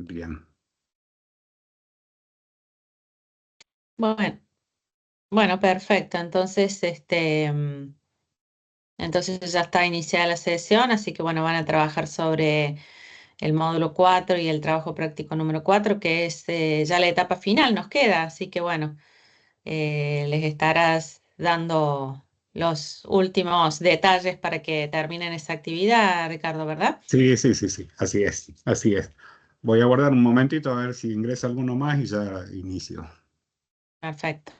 Bien. Bueno, bueno, perfecto. Entonces, entonces ya está iniciada la sesión, así que bueno, van a trabajar sobre el módulo 4 y el trabajo práctico número 4, que es ya la etapa final, nos queda, así que bueno, les estarás dando los últimos detalles para que terminen esa actividad, Ricardo, ¿verdad? Sí, sí, sí, sí, así es, así es. Voy a guardar un momentito a ver si ingresa alguno más y ya inicio. Perfecto.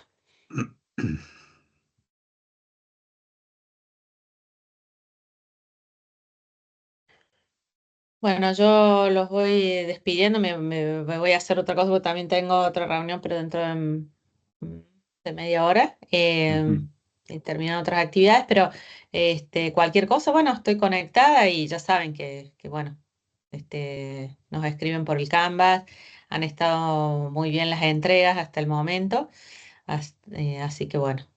Bueno, yo los voy despidiendo, me voy a hacer otra cosa porque también tengo otra reunión, pero dentro de media hora, Ujú. y terminan otras actividades, pero cualquier cosa, bueno, estoy conectada y ya saben que bueno, nos escriben por el Canvas, han estado muy bien las entregas hasta el momento, así que bueno.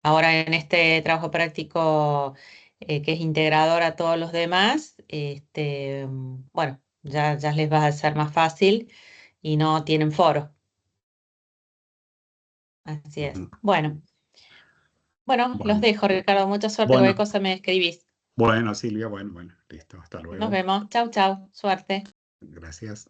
Ahora en este trabajo práctico que es integrador a todos los demás, bueno, ya les va a ser más fácil y no tienen foro. Así es. Ujú. Bueno, los Bueno, dejo, Ricardo. Mucha suerte. Cualquier bueno, cosa me escribís. bueno, Silvia, bueno, bueno, listo, hasta Nos luego. vemos. Chau, chau. Suerte. Gracias.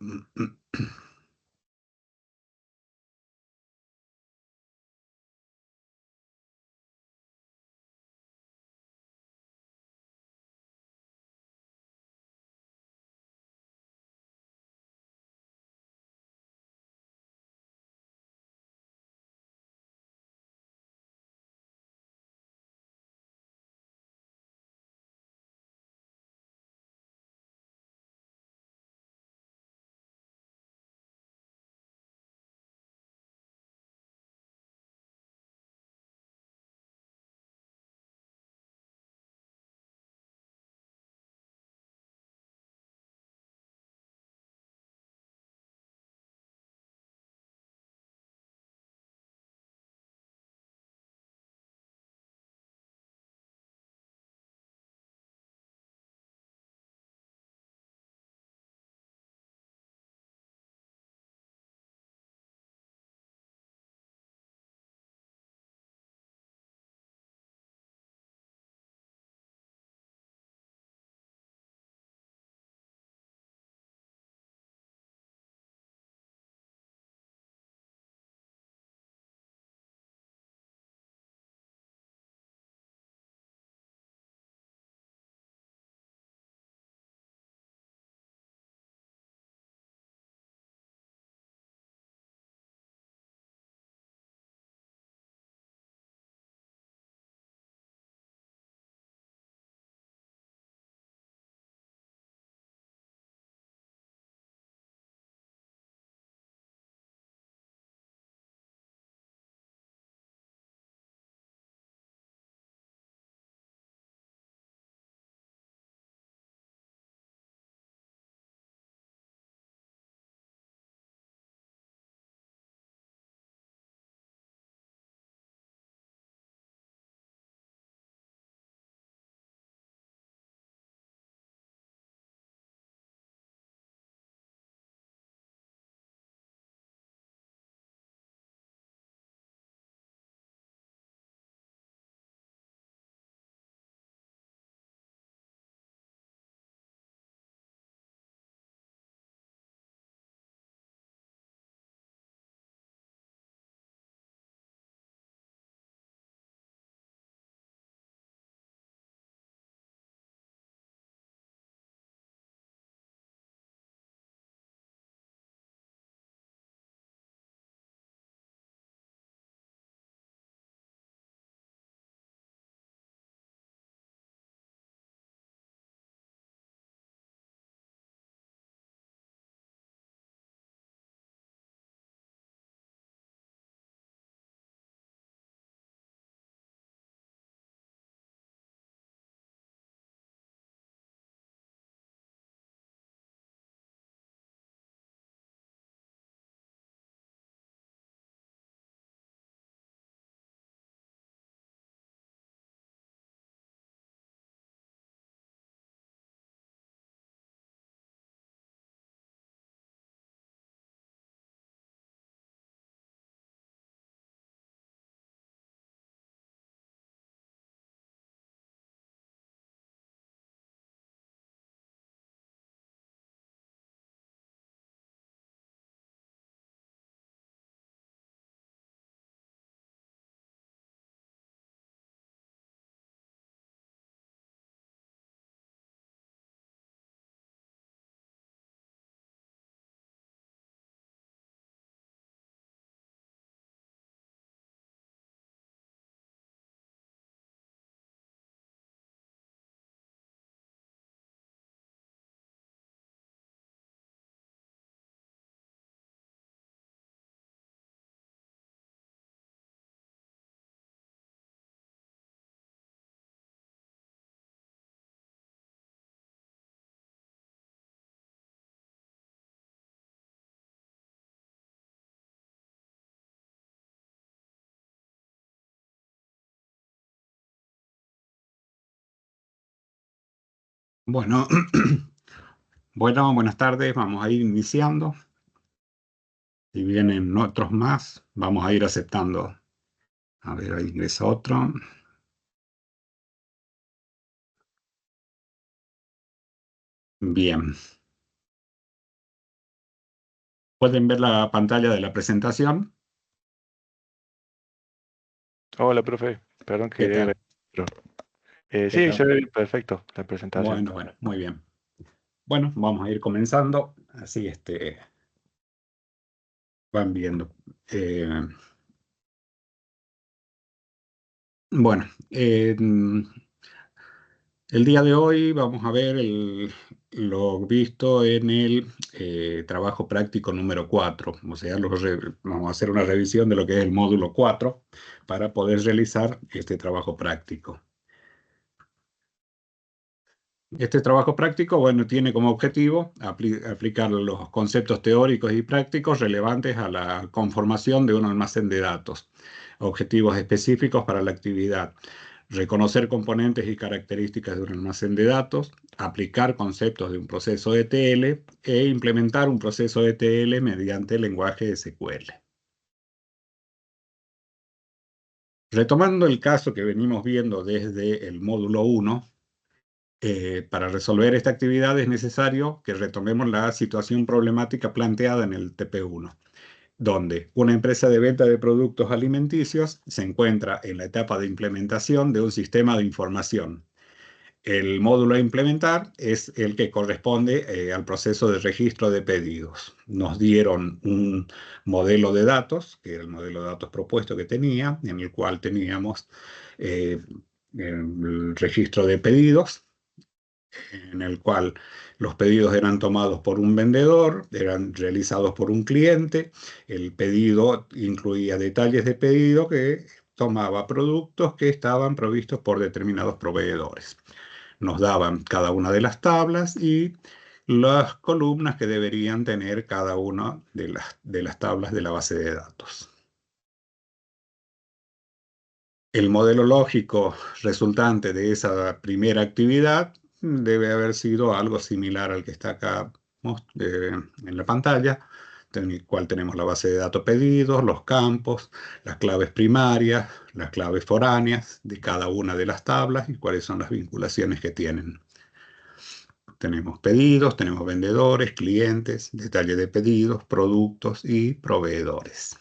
Bueno, buenas tardes. Vamos a ir iniciando. Si vienen otros más, vamos a ir aceptando. A ver, ahí ingresa otro. Bien. ¿Pueden ver la pantalla de la presentación? Hola, profe. Perdón ¿Qué que... tal? pero, ¿Qué sí, se tal? ve perfecto la presentación. Bueno, muy bien. Bueno, vamos a ir comenzando. Así van viendo. Eh, bueno, el día de hoy vamos a ver lo visto en el trabajo práctico número 4. O sea, vamos a hacer una revisión de lo que es el módulo 4 para poder realizar este trabajo práctico. Este trabajo práctico, bueno, tiene como objetivo aplicar los conceptos teóricos y prácticos relevantes a la conformación de un almacén de datos, objetivos específicos para la actividad, reconocer componentes y características de un almacén de datos, aplicar conceptos de un proceso ETL e implementar un proceso ETL mediante el lenguaje SQL. Retomando el caso que venimos viendo desde el módulo 1, para resolver esta actividad es necesario que retomemos la situación problemática planteada en el TP1, donde una empresa de venta de productos alimenticios se encuentra en la etapa de implementación de un sistema de información. El módulo a implementar es el que corresponde al proceso de registro de pedidos. Nos dieron un modelo de datos, que era el modelo de datos propuesto que tenía, en el cual teníamos eh, el registro de pedidos, en el cual los pedidos eran tomados por un vendedor, eran realizados por un cliente, el pedido incluía detalles de pedido que tomaba productos que estaban provistos por determinados proveedores. Nos daban cada una de las tablas y las columnas que deberían tener cada una de las tablas de la base de datos. El modelo lógico resultante de esa primera actividad debe haber sido algo similar al que está acá en la pantalla, en el cual tenemos la base de datos pedidos, los campos, las claves primarias, las claves foráneas de cada una de las tablas y cuáles son las vinculaciones que tienen. Tenemos pedidos, tenemos vendedores, clientes, detalle de pedidos, productos y proveedores.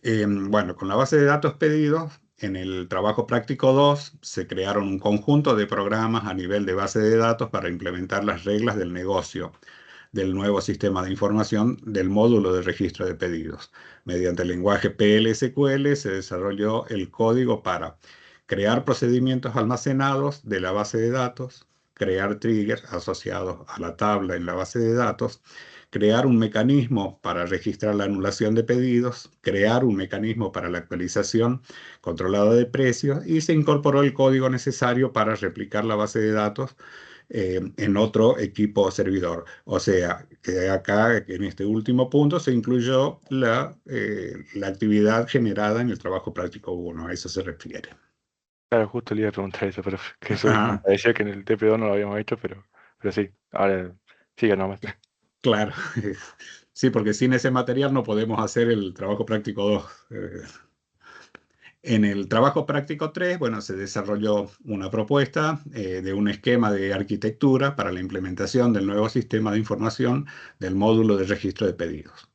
Bueno, con la base de datos pedidos, en el trabajo práctico 2 se crearon un conjunto de programas a nivel de base de datos para implementar las reglas del negocio del nuevo sistema de información del módulo de registro de pedidos. Mediante el lenguaje PL/SQL se desarrolló el código para crear procedimientos almacenados de la base de datos, crear triggers asociados a la tabla en la base de datos, crear un mecanismo para registrar la anulación de pedidos, crear un mecanismo para la actualización controlada de precios y se incorporó el código necesario para replicar la base de datos en otro equipo servidor. O sea, que acá en este último punto se incluyó la actividad generada en el trabajo práctico 1, a eso se refiere. Claro, justo le iba a preguntar eso, profe. Que eso me Ah, parecía que en el TP2 no lo habíamos hecho, pero sí. Ahora siga nomás. claro, sí, porque sin ese material no podemos hacer el trabajo práctico 2. En el trabajo práctico 3, bueno, se desarrolló una propuesta de un esquema de arquitectura para la implementación del nuevo sistema de información del módulo de registro de pedidos,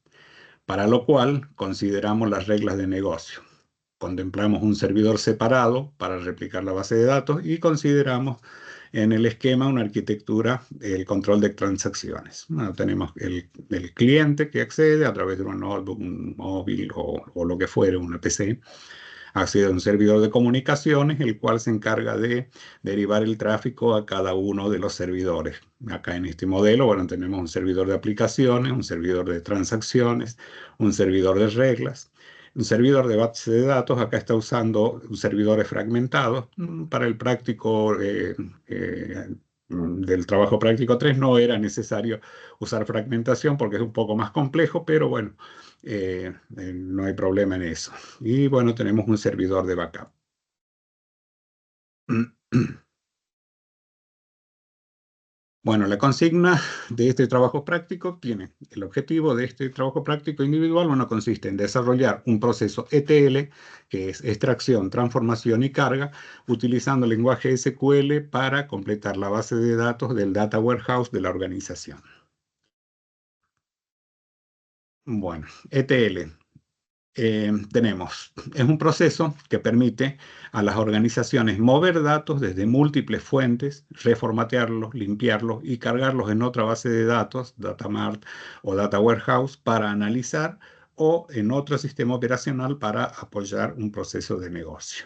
para lo cual consideramos las reglas de negocio. Contemplamos un servidor separado para replicar la base de datos y consideramos en el esquema una arquitectura, el control de transacciones. Bueno, tenemos el cliente que accede a través de un notebook, un móvil o lo que fuere, una PC, accede a un servidor de comunicaciones, el cual se encarga de derivar el tráfico a cada uno de los servidores. Acá en este modelo, bueno, tenemos un servidor de aplicaciones, un servidor de transacciones, un servidor de reglas. Un servidor de base de datos, acá está usando servidores fragmentados. Para el práctico del trabajo práctico 3 no era necesario usar fragmentación porque es un poco más complejo, pero bueno, no hay problema en eso. Y bueno, tenemos un servidor de backup. Bueno, la consigna de este trabajo práctico tiene el objetivo de este trabajo práctico individual. Bueno, consiste en desarrollar un proceso ETL, que es extracción, transformación y carga, utilizando el lenguaje SQL para completar la base de datos del Data Warehouse de la organización. Bueno, ETL. Es un proceso que permite a las organizaciones mover datos desde múltiples fuentes, reformatearlos, limpiarlos y cargarlos en otra base de datos, Data Mart o Data Warehouse, para analizar o en otro sistema operacional para apoyar un proceso de negocio.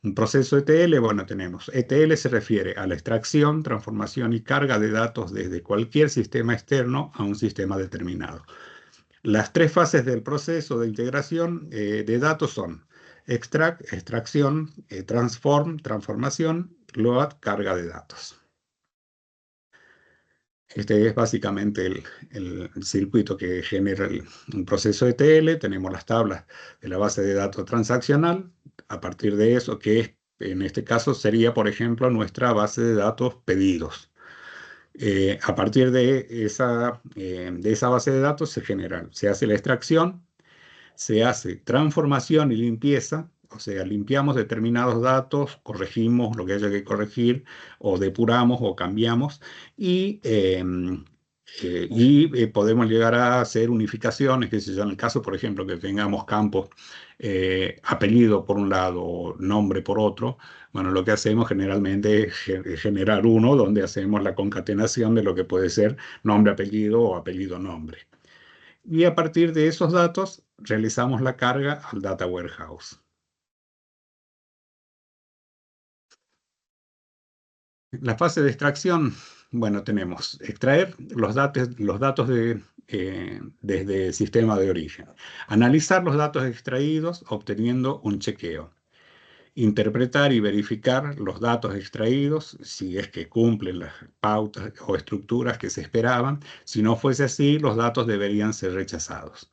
Un proceso ETL, bueno, tenemos. ETL se refiere a la extracción, transformación y carga de datos desde cualquier sistema externo a un sistema determinado. Las tres fases del proceso de integración de datos son extracción, transformación, load, carga de datos. Este es básicamente el circuito que genera un proceso ETL. Tenemos las tablas de la base de datos transaccional. A partir de eso, que en este caso sería, por ejemplo, nuestra base de datos pedidos. A partir de esa base de datos se hace la extracción, se hace transformación y limpieza, o sea, limpiamos determinados datos, corregimos lo que haya que corregir, o depuramos o cambiamos, y podemos llegar a hacer unificaciones, que en el caso, por ejemplo, que tengamos campos, apellido por un lado, nombre por otro. Bueno, lo que hacemos generalmente es generar uno donde hacemos la concatenación de lo que puede ser nombre, apellido o apellido, nombre. Y a partir de esos datos realizamos la carga al Data Warehouse. La fase de extracción, bueno, tenemos extraer los datos desde el sistema de origen, analizar los datos extraídos obteniendo un chequeo, interpretar y verificar los datos extraídos si es que cumplen las pautas o estructuras que se esperaban. Si no fuese así, los datos deberían ser rechazados.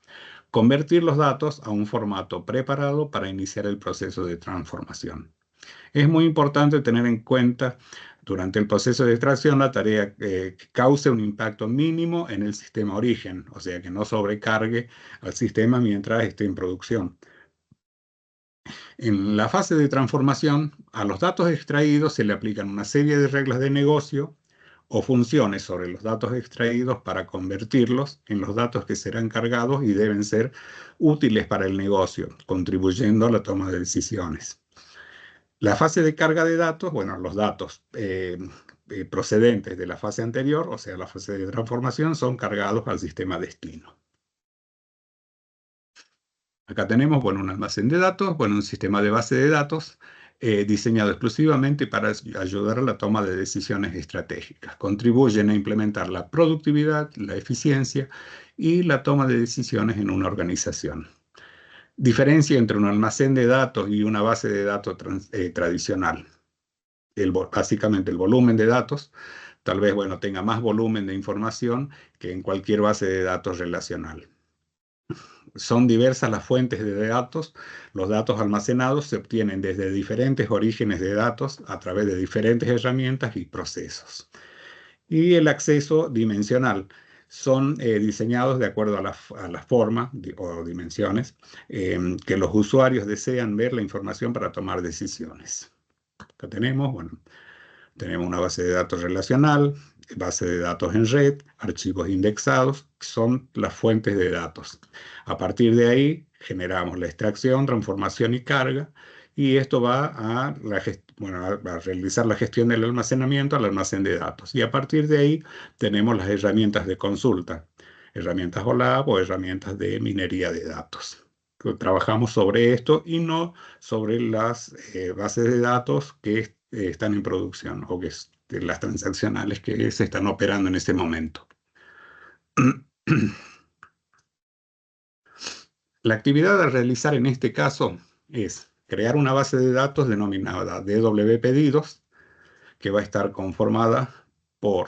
Convertir los datos a un formato preparado para iniciar el proceso de transformación. Es muy importante tener en cuenta durante el proceso de extracción la tarea que cause un impacto mínimo en el sistema origen, o sea, que no sobrecargue al sistema mientras esté en producción. En la fase de transformación, a los datos extraídos se le aplican una serie de reglas de negocio o funciones sobre los datos extraídos para convertirlos en los datos que serán cargados y deben ser útiles para el negocio, contribuyendo a la toma de decisiones. La fase de carga de datos, bueno, los datos procedentes de la fase anterior, o sea, la fase de transformación, son cargados al sistema destino. Acá tenemos, bueno, un almacén de datos, bueno, un sistema de base de datos diseñado exclusivamente para ayudar a la toma de decisiones estratégicas. Contribuyen a implementar la productividad, la eficiencia y la toma de decisiones en una organización. Diferencia entre un almacén de datos y una base de datos tradicional. Básicamente el volumen de datos, tal vez, bueno, tenga más volumen de información que en cualquier base de datos relacional. Son diversas las fuentes de datos. Los datos almacenados se obtienen desde diferentes orígenes de datos a través de diferentes herramientas y procesos. Y el acceso dimensional. Son diseñados de acuerdo a la forma o dimensiones que los usuarios desean ver la información para tomar decisiones. Acá tenemos, bueno, tenemos una base de datos relacional, base de datos en red, archivos indexados, son las fuentes de datos. A partir de ahí generamos la extracción, transformación y carga, y esto va a realizar la gestión del almacenamiento al almacén de datos. Y a partir de ahí tenemos las herramientas de consulta, herramientas OLAP o herramientas de minería de datos. Trabajamos sobre esto y no sobre las bases de datos que están en producción o que las transaccionales que se están operando en este momento. La actividad a realizar en este caso es crear una base de datos denominada DW Pedidos, que va a estar conformada por,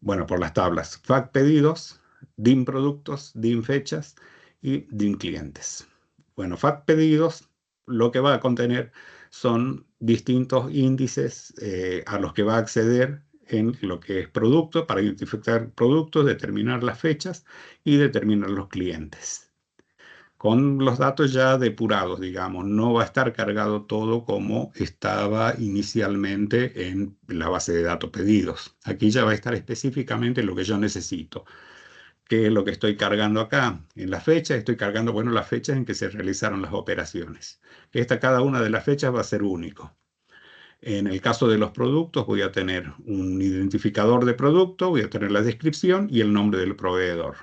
por las tablas FAC Pedidos, DIM Productos, DIM Fechas y DIM Clientes. Bueno, FAC Pedidos lo que va a contener son distintos índices a los que va a acceder en lo que es producto, para identificar productos, determinar las fechas y determinar los clientes. Con los datos ya depurados, digamos, no va a estar cargado todo como estaba inicialmente en la base de datos pedidos. Aquí ya va a estar específicamente lo que yo necesito. ¿Qué es lo que estoy cargando acá? En la fecha estoy cargando, bueno, las fechas en que se realizaron las operaciones. Cada una de las fechas va a ser único. En el caso de los productos voy a tener un identificador de producto, voy a tener la descripción y el nombre del proveedor.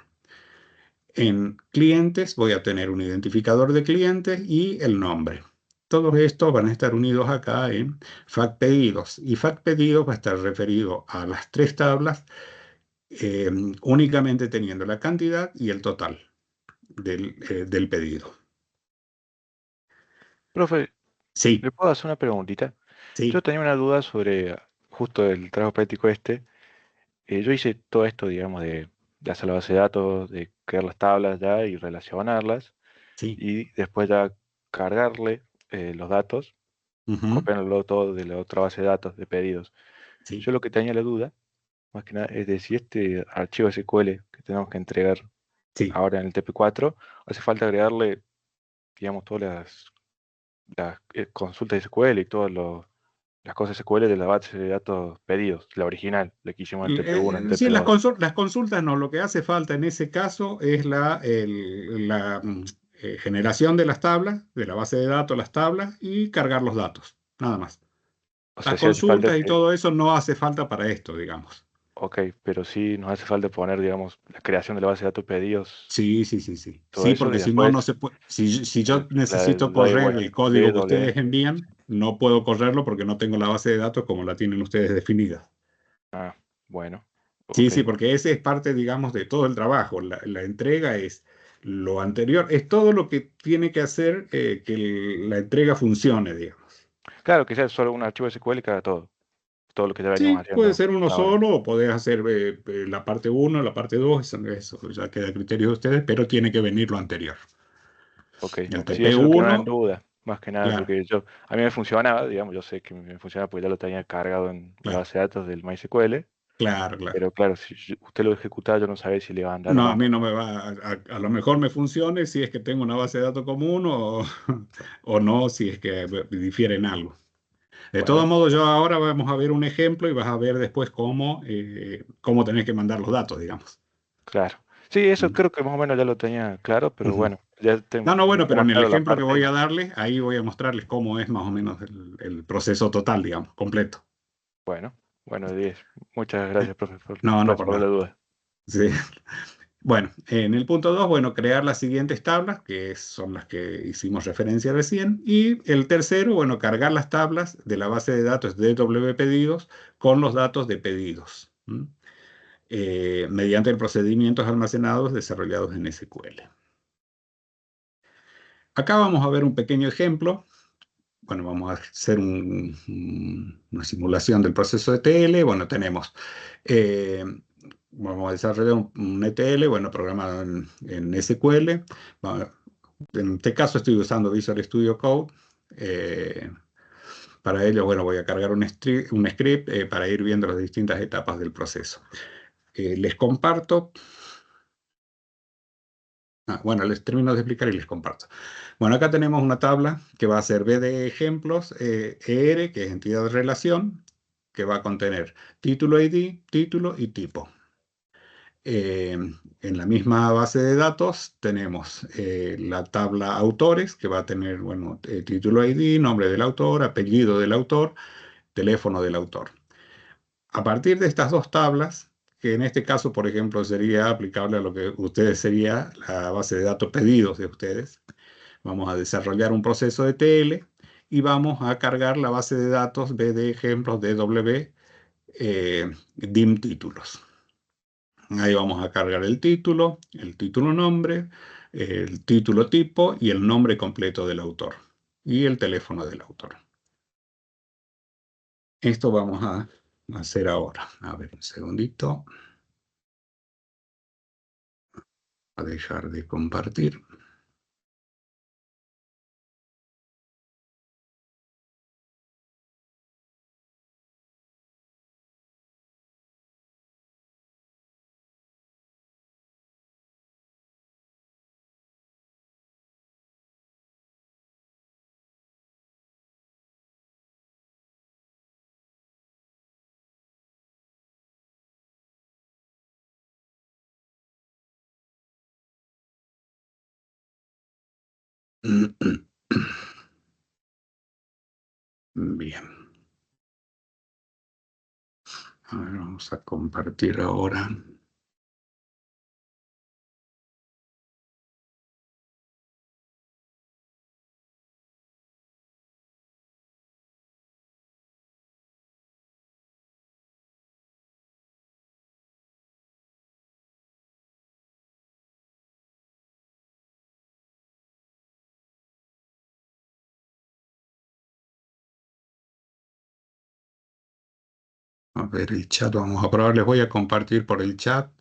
En clientes voy a tener un identificador de clientes y el nombre. Todos estos van a estar unidos acá en FAC pedidos. Y FAC pedidos va a estar referido a las tres tablas, únicamente teniendo la cantidad y el total del pedido. Profe, Sí, ¿le puedo hacer una preguntita? Yo sí, tenía una duda sobre justo el trabajo práctico este. Yo hice todo esto, digamos, de hacer la base de datos, de crear las tablas ya y relacionarlas, sí. y después ya cargarle los datos, Ujú, copiándolo todo de la otra base de datos de pedidos. sí, Yo lo que tenía la duda, más que nada, es de si este archivo SQL que tenemos que entregar sí. ahora en el TP4, hace falta agregarle, digamos, todas las consultas SQL y todas las cosas SQL de la base de datos pedidos, la original, la que hicimos en el TP1, en el Sí, TP2. las consultas no, lo que hace falta en ese caso es la generación de las tablas, de la base de datos, las tablas y cargar los datos, nada más. O Las sea, si hace falta consultas y que, todo eso no hace falta para esto, digamos. ok, pero sí nos hace falta poner, digamos, la creación de la base de datos pedidos, Sí, sí, sí, sí. todo Sí, eso, y porque si no, no después se puede. Si yo necesito el correr el código que DW. ustedes envían, no puedo correrlo porque no tengo la base de datos como la tienen ustedes definida. Ah, bueno, Sí, ok, sí, porque ese es parte, digamos, de todo el trabajo. La entrega es lo anterior, es todo lo que tiene que hacer que la entrega funcione, digamos. claro que sea solo un archivo SQL que haga todo, todo lo que ya veníamos Sí, puede haciendo ser uno hasta ahora. solo o podés hacer la parte uno, la parte 2, eso ya queda a criterio de ustedes, pero tiene que venir lo anterior. Ok, El sí, eso es lo que me da en TP1, duda, más que nada, claro, porque a mí me funcionaba, digamos, yo sé que me funcionaba porque ya lo tenía cargado en la claro, base de datos del MySQL, claro, claro. pero claro, si usted lo ejecutaba, yo no sabía si le iba a andar o No, a no. mí no me va, a lo mejor me funcione si es que tengo una base de datos común o no, si es que difiere en algo. De todos Bueno, modos, yo ahora vamos a ver un ejemplo y vas a ver después cómo tenés que mandar los datos, digamos. claro. Sí, eso ¿Mm? creo que más o menos ya lo tenía claro, pero Ujú. bueno, ya No, no, me bueno, queda pero más en el claro la ejemplo que voy parte. a darles, ahí voy a mostrarles cómo es más o menos el proceso total, digamos, completo. Bueno, bueno, 10. Muchas ¿Eh? gracias, profe, por No, no, por resolver la nada. duda. Sí. Bueno, en el punto 2, bueno, crear las siguientes tablas, que son las que hicimos referencia recién. Y el tercero, bueno, cargar las tablas de la base de datos de DW pedidos con los datos de pedidos. ¿Mm? Mediante procedimientos almacenados desarrollados en SQL. Acá vamos a ver un pequeño ejemplo. Bueno, vamos a hacer una simulación del proceso ETL. Bueno, eh, vamos a desarrollar un ETL, bueno, programado en SQL. Bueno, en este caso estoy usando Visual Studio Code. Eh, para ello, bueno, voy a cargar un script para ir viendo las distintas etapas del proceso. Les comparto. Bueno, les termino de explicar y les comparto. Bueno, acá tenemos una tabla que va a ser B de ejemplos, ER, que es entidad de relación, que va a contener título ID, título y tipo. En la misma base de datos tenemos la tabla autores, que va a tener, bueno, título ID, nombre del autor, apellido del autor, teléfono del autor. A partir de estas dos tablas, que en este caso, por ejemplo, sería aplicable a lo que ustedes sería la base de datos pedidos de ustedes, vamos a desarrollar un proceso de TL y vamos a cargar la base de datos B de ejemplos DW DIM títulos. Ahí vamos a cargar el título nombre, el título tipo y el nombre completo del autor y el teléfono del autor. Esto vamos a hacer ahora. A ver, un segundito. A dejar de compartir. Bien. A ver, vamos a compartir ahora. A ver, el chat, vamos a probar. Les voy a compartir por el chat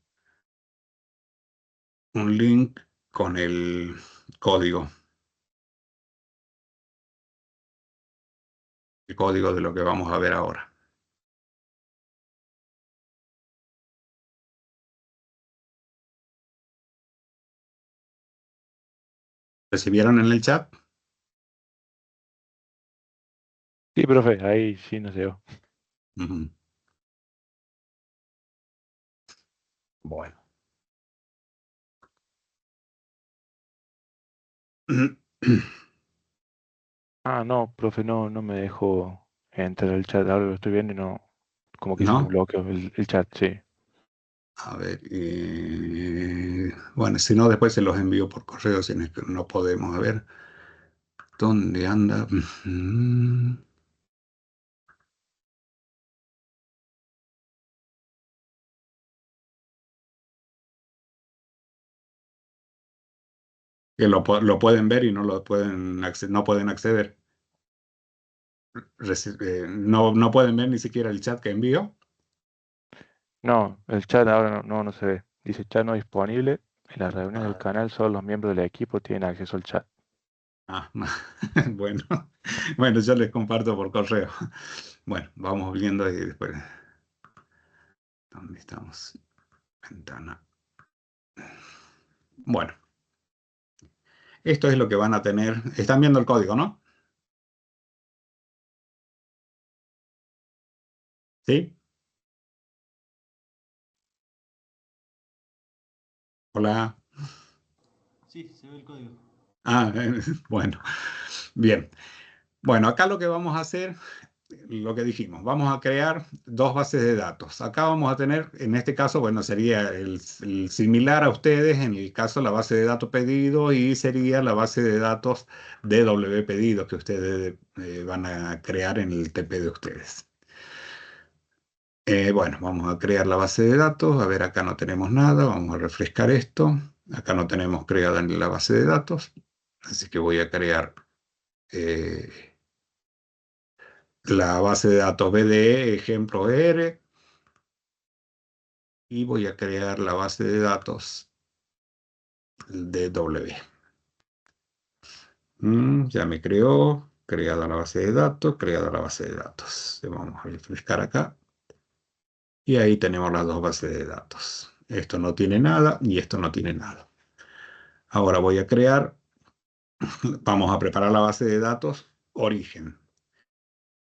un link con el código. El código de lo que vamos a ver ahora. ¿Recibieron en el chat? Sí, profe, ahí sí nos llegó. Ujú. Bueno. Ah, no, profe, no me dejó entrar al chat. Ahora lo estoy viendo y no, como que se me ¿No? bloqueó el chat, sí. A ver, bueno, si no, después se los envío por correo si no podemos. A ver, ¿dónde anda? Que lo pueden ver y no lo pueden no pueden acceder. No pueden ver ni siquiera el chat que envío. No, el chat ahora no se ve. Dice chat no disponible. En las reuniones del Ah, canal solo los miembros del equipo tienen acceso al chat. ah, bueno, bueno, yo les comparto por correo. Bueno, vamos viendo y después. ¿Dónde estamos? Ventana. Bueno, esto es lo que van a tener. Están viendo el código, ¿no? ¿Sí? Hola. Sí, se ve el código. Ah, bueno, bien. Bueno, acá lo que vamos a hacer, lo que dijimos, vamos a crear dos bases de datos. Acá vamos a tener, en este caso, bueno, sería el similar a ustedes, en el caso la base de datos pedido y sería la base de datos DW pedido que ustedes van a crear en el TP de ustedes. Bueno, vamos a crear la base de datos. A ver, acá no tenemos nada. Vamos a refrescar esto. Acá no tenemos creada ni la base de datos. Así que voy a crear eh, la base de datos BDE, ejemplo R. Y voy a crear la base de datos DW. Ya me creó. Creada la base de datos. Creada la base de datos. Le vamos a refrescar acá. Y ahí tenemos las dos bases de datos. Esto no tiene nada y esto no tiene nada. Ahora voy a crear. Vamos a preparar la base de datos origen.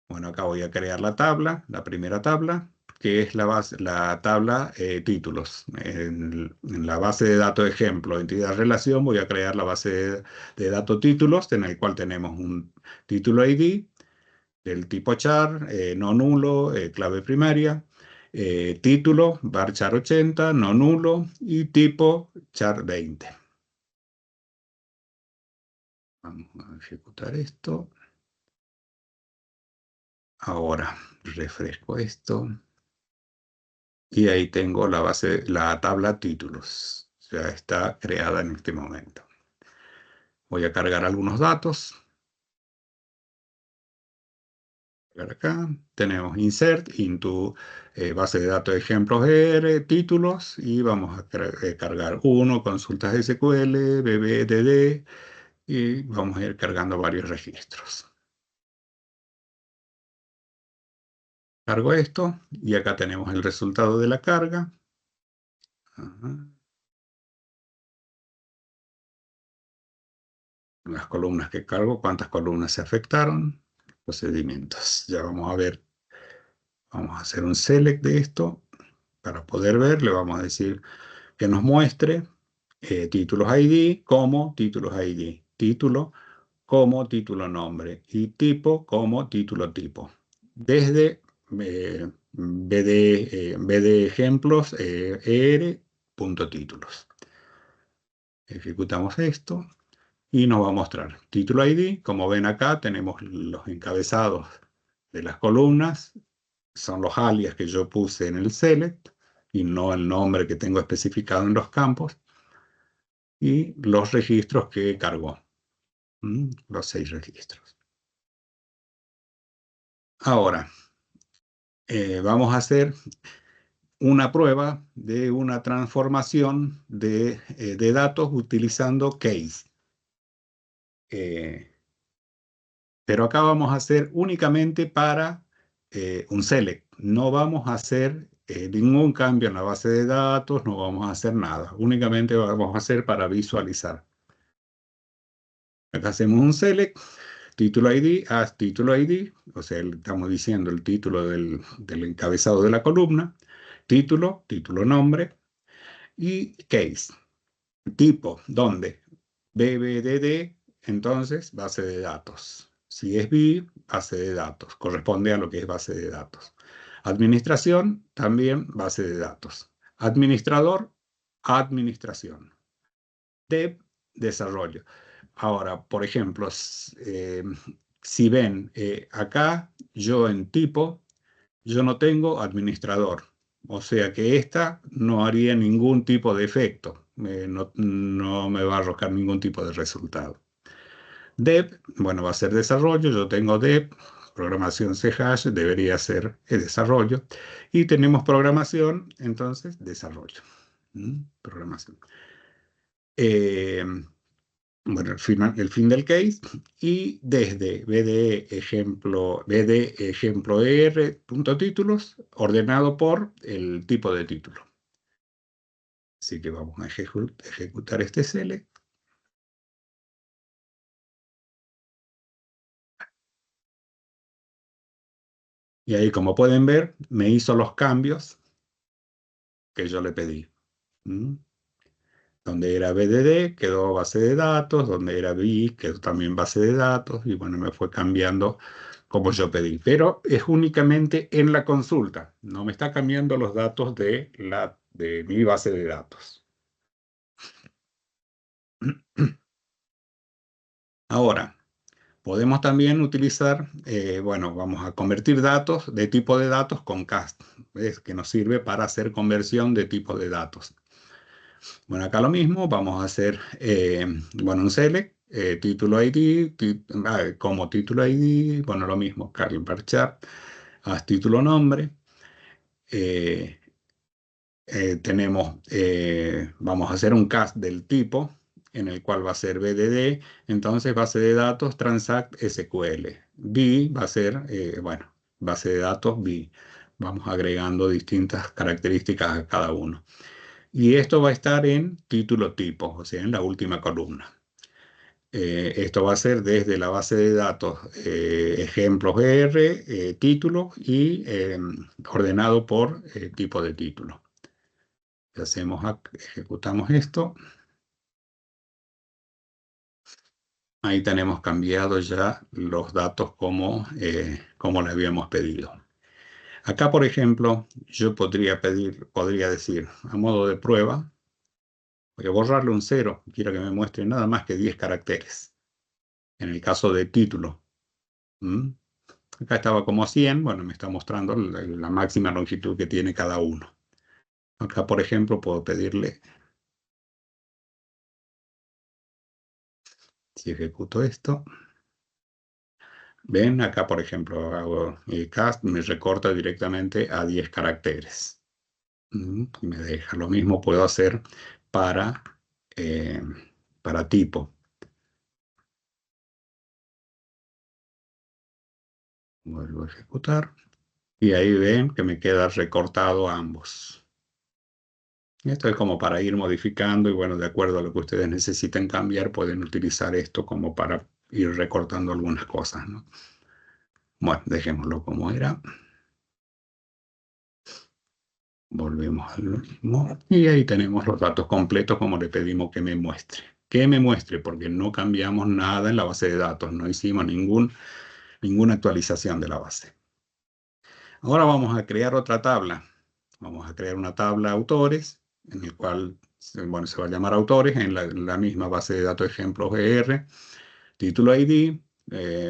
Bueno, acá voy a crear la tabla, la primera tabla, que es la tabla títulos. En la base de datos ejemplo, entidad relación, voy a crear la base de datos títulos, en el cual tenemos un título ID del tipo char, no nulo, clave primaria, título, varchar 80, no nulo y tipo char 20. Vamos a ejecutar esto. Ahora refresco esto y ahí tengo la base, la tabla títulos. Ya está creada en este momento. Voy a cargar algunos datos. Acá tenemos insert into base de datos ejemplos R, títulos y vamos a cargar uno, consultas SQL, BBDD y vamos a ir cargando varios registros. Cargo esto y acá tenemos el resultado de la carga. Ajá. Las columnas que cargo, cuántas columnas se afectaron, procedimientos. Ya vamos a ver, vamos a hacer un select de esto. Para poder ver, le vamos a decir que nos muestre títulos ID como títulos ID. título como título nombre y tipo como título tipo. Desde BD ejemplos er.títulos. Ejecutamos esto y nos va a mostrar título ID. Como ven acá tenemos los encabezados de las columnas. Son los alias que yo puse en el select y no el nombre que tengo especificado en los campos. Y los registros que cargó. Los 6 registros. Ahora, vamos a hacer una prueba de una transformación de datos utilizando case. Pero acá vamos a hacer únicamente para un select. No vamos a hacer ningún cambio en la base de datos, no vamos a hacer nada. Únicamente vamos a hacer para visualizar. Acá hacemos un select, título ID, as título ID, o sea, estamos diciendo el título del encabezado de la columna, título nombre, y case. Tipo, ¿dónde? BBDD, entonces base de datos. Si es B, base de datos, corresponde a lo que es base de datos. Administración, también base de datos. Administrador, administración. Dev, desarrollo. Ahora, por ejemplo, si ven acá, yo en tipo, yo no tengo administrador. O sea que esta no haría ningún tipo de efecto. No me va a arrojar ningún tipo de resultado. Dev, bueno, va a ser desarrollo. Yo tengo dev, programación C#, debería ser el desarrollo. Y tenemos programación, entonces desarrollo. Programación. Bueno, el fin del case, y desde BD ejemplo R.títulos, ordenado por el tipo de título. Así que vamos a ejecutar este select. Y ahí, como pueden ver, me hizo los cambios que yo le pedí. Donde era BDD, quedó base de datos. Donde era B, quedó también base de datos. Y bueno, me fue cambiando como yo pedí. Pero es únicamente en la consulta. No me está cambiando los datos de mi base de datos. Ahora, podemos también utilizar, bueno, vamos a convertir datos de tipo de datos con cast. ¿Ves? Que nos sirve para hacer conversión de tipo de datos. Bueno, acá lo mismo, vamos a hacer, bueno, un select, título ID, como título ID, bueno, lo mismo, Carl Barchar, haz título nombre. Tenemos, vamos a hacer un cast del tipo, en el cual va a ser BDD, entonces base de datos transact SQL. B va a ser, bueno, base de datos B. Vamos agregando distintas características a cada uno. Y esto va a estar en título tipo, o sea, en la última columna. Esto va a ser desde la base de datos ejemplos R, título y ordenado por tipo de título. Ejecutamos esto. Ahí tenemos cambiado ya los datos como le habíamos pedido. Acá, por ejemplo, yo podría decir, a modo de prueba, voy a borrarle un 0, quiero que me muestre nada más que 10 caracteres. En el caso de título. Acá estaba como 100, bueno, me está mostrando la máxima longitud que tiene cada uno. Acá, por ejemplo, puedo pedirle, si ejecuto esto, ven, acá, por ejemplo, hago el cast, me recorta directamente a 10 caracteres. Y me deja. Lo mismo puedo hacer para tipo. Vuelvo a ejecutar. Y ahí ven que me queda recortado ambos. Esto es como para ir modificando y bueno, de acuerdo a lo que ustedes necesiten cambiar, pueden utilizar esto como para ir recortando algunas cosas, ¿no? Bueno, dejémoslo como era. Volvemos a lo mismo. Y ahí tenemos los datos completos como le pedimos que me muestre. que me muestre, porque no cambiamos nada en la base de datos, no hicimos ninguna actualización de la base. Ahora vamos a crear otra tabla. Vamos a crear una tabla autores, en el cual, bueno, se va a llamar autores en la misma base de datos ejemplos ER, título ID,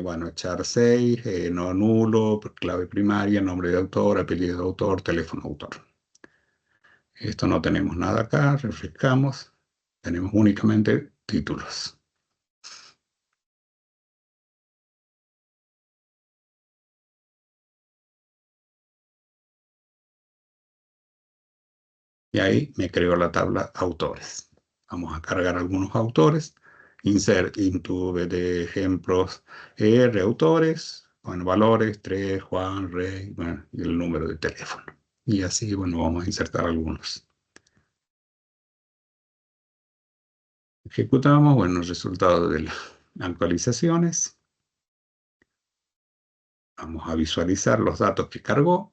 bueno, char 6, no nulo, clave primaria, nombre de autor, apellido de autor, teléfono autor. Esto no tenemos nada acá, refrescamos, tenemos únicamente títulos. Y ahí me creo la tabla autores. Vamos a cargar algunos autores. Insert into de ejemplos ER autores, bueno, valores, 3, Juan, Rey, bueno, y el número de teléfono. Y así, bueno, vamos a insertar algunos. Ejecutamos, bueno, el resultado de las actualizaciones. Vamos a visualizar los datos que cargó.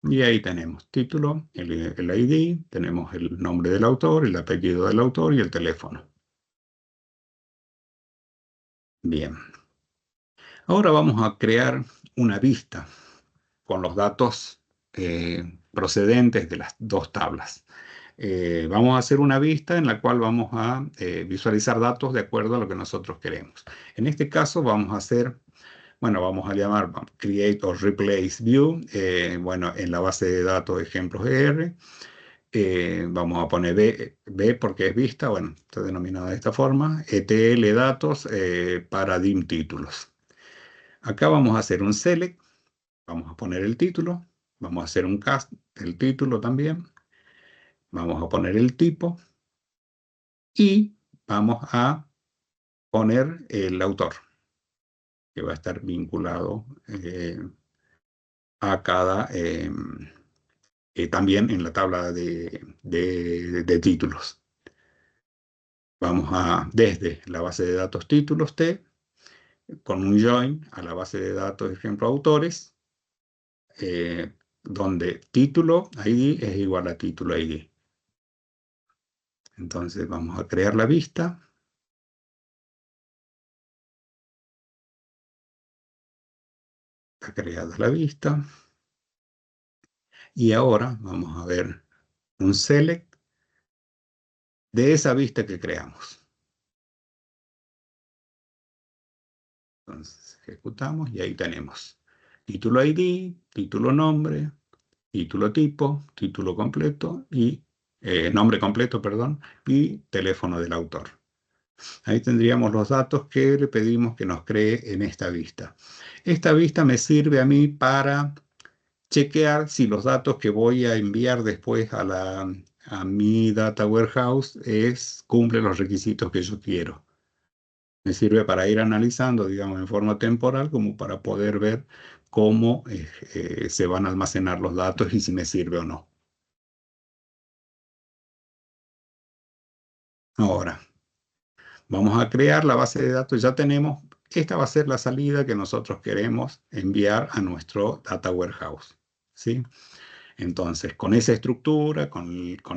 Y ahí tenemos título, el ID, tenemos el nombre del autor, el apellido del autor y el teléfono. Bien. Ahora vamos a crear una vista con los datos procedentes de las dos tablas. Vamos a hacer una vista en la cual vamos a visualizar datos de acuerdo a lo que nosotros queremos. En este caso vamos a hacer, bueno, vamos a llamar Create or Replace View, bueno, en la base de datos ejemplos ER. Vamos a poner B porque es vista, bueno, está denominada de esta forma, ETL datos para dim títulos. Acá vamos a hacer un select, vamos a poner el título, vamos a hacer un cast del título también, vamos a poner el tipo y vamos a poner el autor, que va a estar vinculado a cada, también en la tabla de títulos. Vamos a, desde la base de datos títulos T, con un join a la base de datos ejemplo autores, donde título ID es igual a título ID. Entonces vamos a crear la vista. Está creada la vista. Y ahora vamos a ver un select de esa vista que creamos. Entonces ejecutamos y ahí tenemos título ID, título nombre, título tipo, título completo y nombre completo, perdón, y teléfono del autor. Ahí tendríamos los datos que le pedimos que nos cree en esta vista. Esta vista me sirve a mí para chequear si los datos que voy a enviar después a mi data warehouse cumplen los requisitos que yo quiero. Me sirve para ir analizando, digamos, en forma temporal, como para poder ver cómo se van a almacenar los datos y si me sirve o no. Ahora, vamos a crear la base de datos. Ya tenemos, esta va a ser la salida que nosotros queremos enviar a nuestro data warehouse, ¿sí? Entonces, con esa estructura, con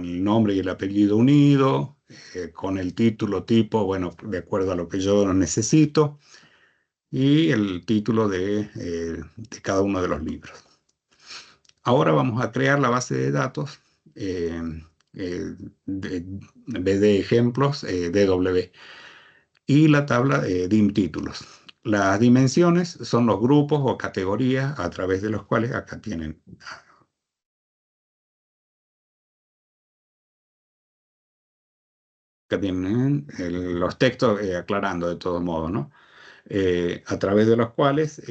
el nombre y el apellido unido, con el título tipo, bueno, de acuerdo a lo que yo necesito, y el título de cada uno de los libros. Ahora vamos a crear la base de datos de ejemplos DW y la tabla dim títulos. Las dimensiones son los grupos o categorías a través de los cuales acá tienen los textos aclarando de todo modo, ¿no? A través de los cuales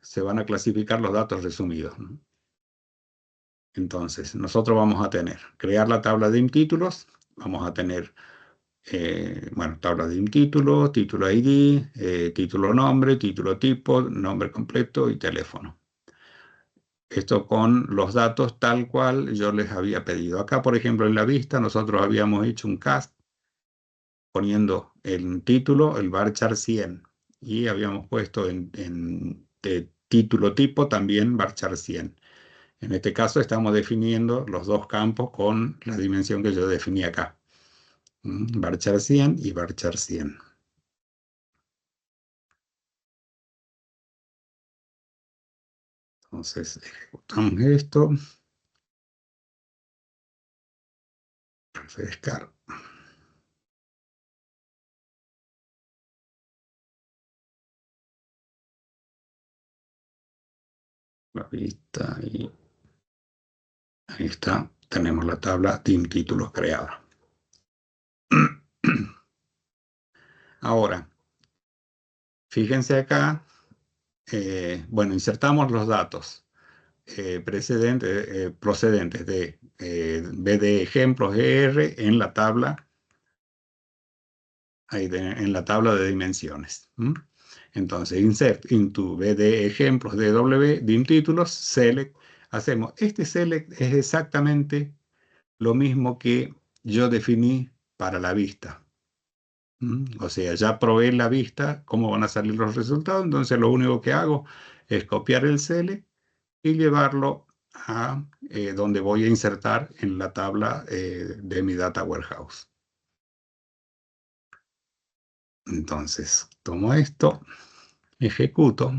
se van a clasificar los datos resumidos, ¿no? Entonces, nosotros vamos a crear la tabla de títulos, vamos a tener, bueno, tabla de título, título ID, título nombre, título tipo, nombre completo y teléfono. Esto con los datos tal cual yo les había pedido. Acá, por ejemplo, en la vista, nosotros habíamos hecho un cast poniendo el título, el varchar 100, y habíamos puesto de título tipo también varchar 100. En este caso estamos definiendo los dos campos con la dimensión que yo definí acá. Varchar 100 y varchar 100. Entonces, ejecutamos esto. Refrescar. La vista y ahí está. Tenemos la tabla DIM títulos creada. Ahora, fíjense acá. Bueno, insertamos los datos procedentes de BD ejemplos ER en la tabla, en la tabla de dimensiones. Entonces, insert into BD ejemplos DW dim títulos, select. Hacemos este select es exactamente lo mismo que yo definí para la vista. O sea, ya probé la vista, cómo van a salir los resultados, entonces lo único que hago es copiar el select y llevarlo a donde voy a insertar en la tabla de mi Data Warehouse. Entonces, tomo esto, ejecuto.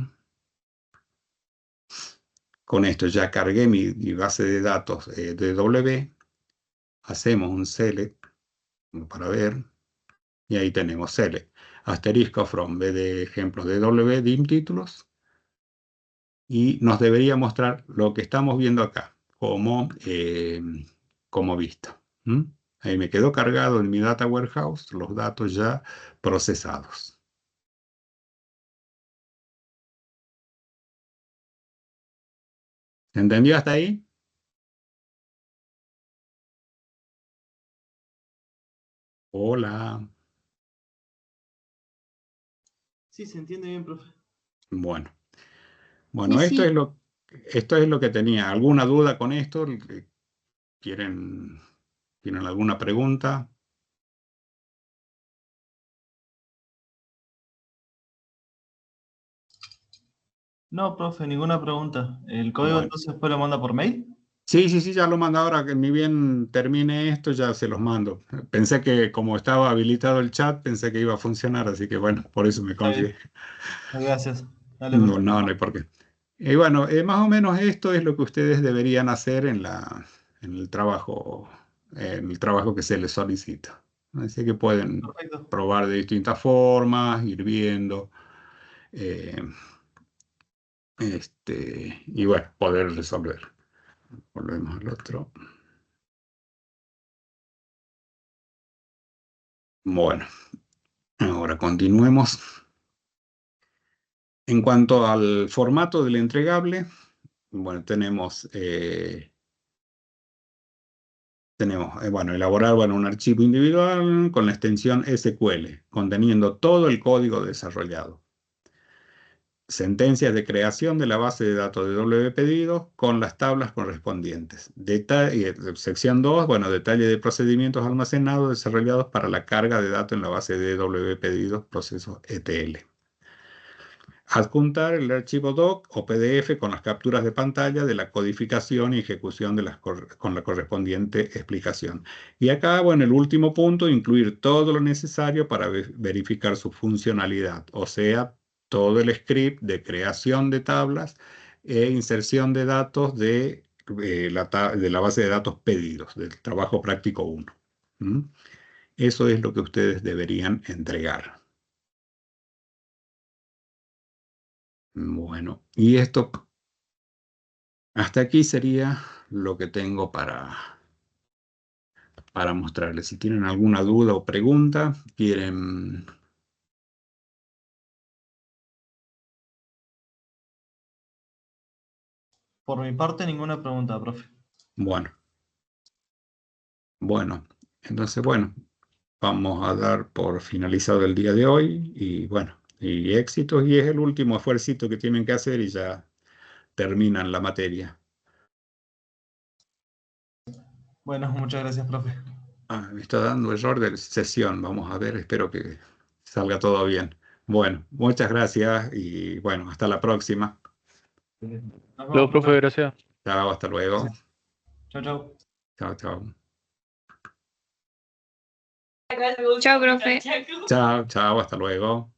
Con esto ya cargué mi base de datos DW. Hacemos un select para ver. Y ahí tenemos select. Asterisco from BD ejemplos DW dim títulos. Y nos debería mostrar lo que estamos viendo acá como vista. Ahí me quedó cargado en mi Data Warehouse los datos ya procesados. ¿Se entendió hasta ahí? Hola. Sí, se entiende bien, profe. Bueno, Sí, esto sí. esto es lo que tenía. ¿Alguna duda con esto? ¿Tienen alguna pregunta? No, profe, ninguna pregunta. ¿El código Bueno. entonces después lo manda por mail? Sí, ya lo mando ahora, que ni bien termine esto, ya se los mando. Pensé que como estaba habilitado el chat, pensé que iba a funcionar, así que bueno, por eso me Está bien. colgué. Gracias. Dale, No, profe. no hay por qué. Y bueno, más o menos esto es lo que ustedes deberían hacer en el trabajo que se les solicita. Así que pueden Perfecto. probar de distintas formas, ir viendo, eh, y bueno, poder resolver. Volvemos al otro. Bueno, ahora continuemos. En cuanto al formato del entregable, bueno, tenemos elaborar un archivo individual con la extensión SQL, conteniendo todo el código desarrollado. Sentencias de creación de la base de datos de W pedidos con las tablas correspondientes. Sección 2, detalle de procedimientos almacenados desarrollados para la carga de datos en la base de W pedidos, procesos ETL. Adjuntar el archivo doc o PDF con las capturas de pantalla de la codificación y ejecución con la correspondiente explicación. Y acá, el último punto, incluir todo lo necesario para verificar su funcionalidad, o sea, todo el script de creación de tablas e inserción de datos de la base de datos pedidos, del trabajo práctico 1. Eso es lo que ustedes deberían entregar. Bueno, y esto hasta aquí sería lo que tengo para mostrarles. Si tienen alguna duda o pregunta, quieren... Por mi parte, ninguna pregunta, profe. Bueno, entonces vamos a dar por finalizado el día de hoy y éxitos, y es el último esfuercito que tienen que hacer y ya terminan la materia. Bueno, muchas gracias, profe. Me está dando error de sesión. Vamos a ver, espero que salga todo bien. Bueno, muchas gracias y hasta la próxima. Nos Luego, vemos, profe, profe. gracias. Chao, hasta luego. Chao, chao. Chao, chao. Chao, profe. Chao, chao, hasta luego.